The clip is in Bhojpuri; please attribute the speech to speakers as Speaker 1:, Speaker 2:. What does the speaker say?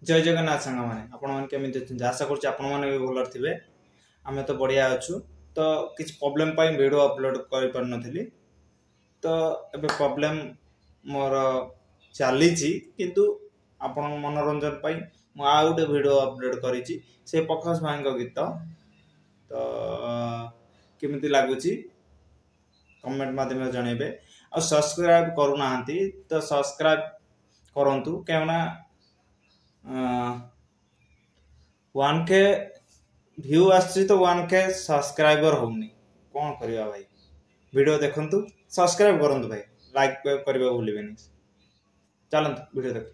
Speaker 1: जय जगन्नाथ सांग मैंने आपमि आशा कर भल थे आम तो बढ़िया अच्छु तो किसी प्रोब्लेम वीडियो अपलोड कर पार नी तो ए प्रोब्लेम मोर चली किंतु आपण मनोरंजन मुझे वीडियो अपलोड करी से प्रकाश भाई गीत तो केमी लगुच कमेंट माध्यम जनइबे और सब्सक्राइब करूना तो सब्सक्राइब करूँ क्या 1K व्यू आसी तो 1K सब्सक्राइबर होनी कौन करवा भाई वीडियो देखंतु सब्सक्राइब करंतु भाई लाइक करबा भूलिबेनी चलंतु वीडियो देख